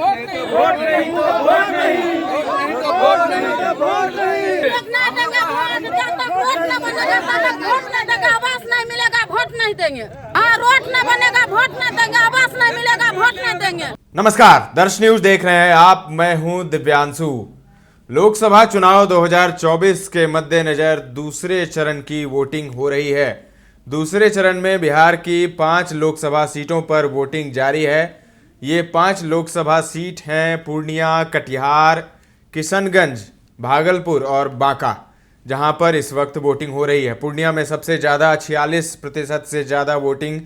Vote नहीं तो vote नहीं, वोट नहीं तो वोट नहीं। नहीं देंगे वोट, जब तक रोड न बनेगा तब तक वोट नहीं देंगे, आवास नहीं मिलेगा वोट नहीं देंगे। हाँ, रोड न बनेगा वोट नहीं देंगे, आवास नहीं मिलेगा वोट नहीं देंगे। नमस्कार, दर्श न्यूज देख रहे हैं आप। मैं हूं दिव्यांशु। लोकसभा चुनाव 2024 के मद्देनजर दूसरे चरण की वोटिंग हो रही है। दूसरे चरण में बिहार की 5 लोकसभा सीटों पर वोटिंग जारी है। ये 5 लोकसभा सीट हैं पूर्णिया, कटिहार, किशनगंज, भागलपुर और बांका, जहां पर इस वक्त वोटिंग हो रही है। पूर्णिया में सबसे ज़्यादा 46% से ज़्यादा वोटिंग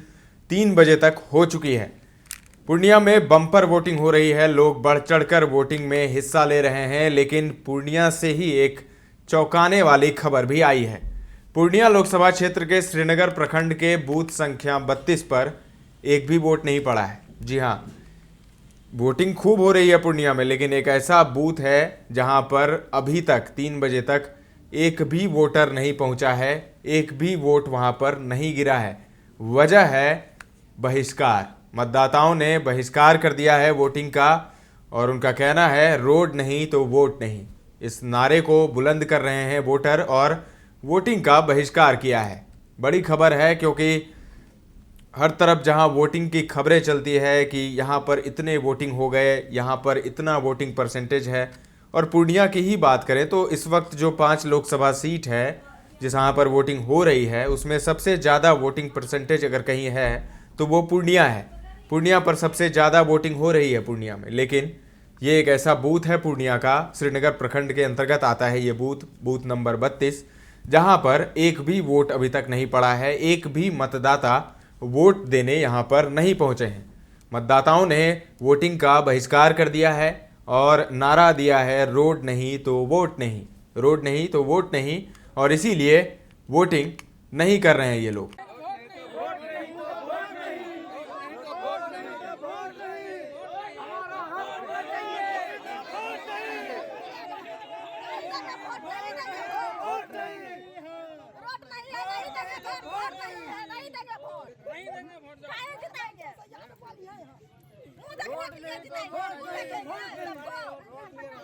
3 बजे तक हो चुकी है। पूर्णिया में बम्पर वोटिंग हो रही है, लोग बढ़ चढ़कर वोटिंग में हिस्सा ले रहे हैं। लेकिन पूर्णिया से ही एक चौंकाने वाली खबर भी आई है। पूर्णिया लोकसभा क्षेत्र के श्रीनगर प्रखंड के बूथ संख्या 32 पर एक भी वोट नहीं पड़ा है। जी हाँ, वोटिंग खूब हो रही है पूर्णिया में, लेकिन एक ऐसा बूथ है जहां पर अभी तक 3 बजे तक एक भी वोटर नहीं पहुंचा है, एक भी वोट वहां पर नहीं गिरा है। वजह है बहिष्कार। मतदाताओं ने बहिष्कार कर दिया है वोटिंग का और उनका कहना है रोड नहीं तो वोट नहीं। इस नारे को बुलंद कर रहे हैं वोटर और वोटिंग का बहिष्कार किया है। बड़ी खबर है, क्योंकि हर तरफ जहां वोटिंग की खबरें चलती है कि यहां पर इतने वोटिंग हो गए, यहां पर इतना वोटिंग परसेंटेज है। और पूर्णिया की ही बात करें तो इस वक्त जो 5 लोकसभा सीट है जहाँ पर वोटिंग हो रही है, उसमें सबसे ज़्यादा वोटिंग परसेंटेज अगर कहीं है तो वो पूर्णिया है। पूर्णिया पर सबसे ज़्यादा वोटिंग हो रही है पूर्णिया में। लेकिन ये एक ऐसा बूथ है पूर्णिया का, श्रीनगर प्रखंड के अंतर्गत आता है ये बूथ नंबर 32, जहाँ पर एक भी वोट अभी तक नहीं पड़ा है। एक भी मतदाता वोट देने यहाँ पर नहीं पहुँचे हैं। मतदाताओं ने वोटिंग का बहिष्कार कर दिया है और नारा दिया है रोड नहीं तो वोट नहीं, रोड नहीं तो वोट नहीं। और इसीलिए वोटिंग नहीं कर रहे हैं ये लोग।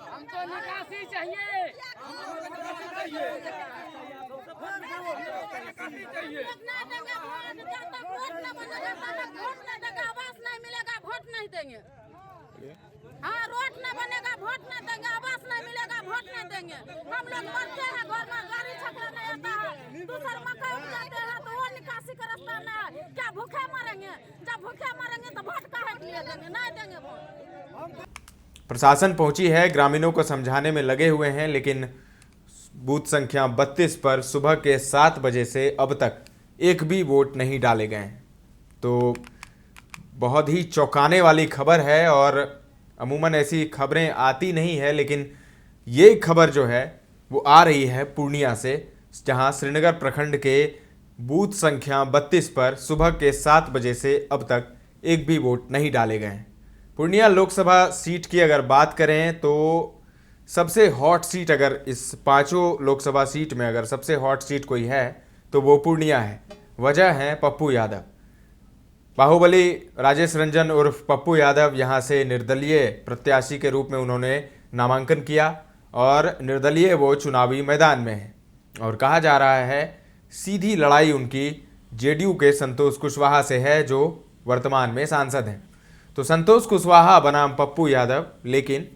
हमको निकासी चाहिए। आवास नहीं मिलेगा वोट नहीं देंगे। हाँ, रोड न बनेगा वोट नहीं देंगे, आवास नहीं मिलेगा वोट नहीं देंगे। हम लोग मरते हैं, घर में गाड़ी छकड़ा नहीं आता है, दूसर मकान उठाते हैं तो वो निकासी का रास्ता नहीं है। क्या भूखे मरेंगे? जब भूखे मरेंगे तो वोट काहे के लिए देंगे? नहीं देंगे वोट। प्रशासन पहुंची है, ग्रामीणों को समझाने में लगे हुए हैं, लेकिन बूथ संख्या 32 पर सुबह के 7 बजे से अब तक एक भी वोट नहीं डाले गए हैं। तो बहुत ही चौंकाने वाली खबर है और अमूमन ऐसी खबरें आती नहीं है, लेकिन ये खबर जो है वो आ रही है पूर्णिया से, जहां श्रीनगर प्रखंड के बूथ संख्या 32 पर सुबह के 7 बजे से अब तक एक भी वोट नहीं डाले गए हैं। पूर्णिया लोकसभा सीट की अगर बात करें तो सबसे हॉट सीट, अगर इस 5 लोकसभा सीट में अगर सबसे हॉट सीट कोई है तो वो पूर्णिया है। वजह है पप्पू यादव। बाहुबली राजेश रंजन उर्फ पप्पू यादव यहाँ से निर्दलीय प्रत्याशी के रूप में उन्होंने नामांकन किया और निर्दलीय वो चुनावी मैदान में है। और कहा जा रहा है सीधी लड़ाई उनकी जेडीयू के संतोष कुशवाहा से है, जो वर्तमान में सांसद हैं। तो संतोष कुशवाहा बनाम पप्पू यादव, लेकिन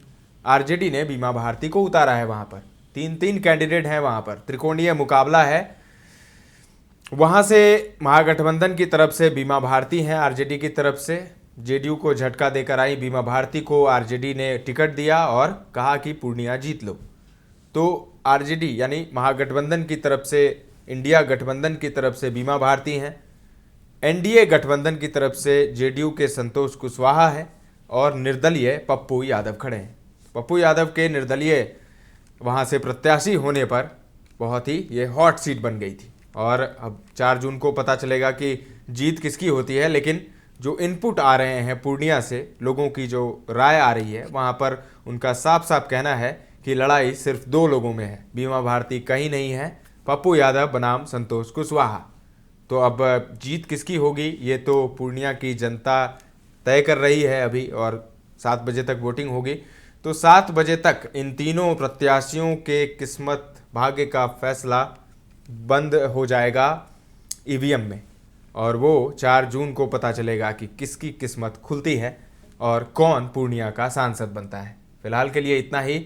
आरजेडी ने बीमा भारती को उतारा है। वहाँ पर 3 कैंडिडेट हैं, वहाँ पर त्रिकोणीय मुकाबला है। वहाँ से महागठबंधन की तरफ से बीमा भारती हैं, आरजेडी की तरफ से जेडीयू को झटका देकर आई बीमा भारती को आरजेडी ने टिकट दिया और कहा कि पूर्णिया जीत लो। तो आरजेडी यानी महागठबंधन की तरफ से, इंडिया गठबंधन की तरफ से बीमा भारती हैं, एनडीए गठबंधन की तरफ से जेडीयू के संतोष कुशवाहा है और निर्दलीय पप्पू यादव खड़े हैं। पप्पू यादव के निर्दलीय वहाँ से प्रत्याशी होने पर बहुत ही ये हॉट सीट बन गई थी और अब 4 जून को पता चलेगा कि जीत किसकी होती है। लेकिन जो इनपुट आ रहे हैं पूर्णिया से, लोगों की जो राय आ रही है, वहाँ पर उनका साफ साफ कहना है कि लड़ाई सिर्फ 2 लोगों में है, बीमा भारती कहीं नहीं है, पप्पू यादव बनाम संतोष कुशवाहा। तो अब जीत किसकी होगी ये तो पूर्णिया की जनता तय कर रही है अभी, और 7 बजे तक वोटिंग होगी। तो 7 बजे तक इन तीनों प्रत्याशियों के किस्मत भाग्य का फैसला बंद हो जाएगा ईवीएम में, और वो 4 जून को पता चलेगा कि किसकी किस्मत खुलती है और कौन पूर्णिया का सांसद बनता है। फिलहाल के लिए इतना ही।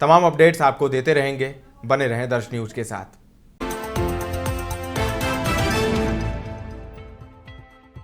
तमाम अपडेट्स आपको देते रहेंगे, बने रहें दर्श न्यूज के साथ।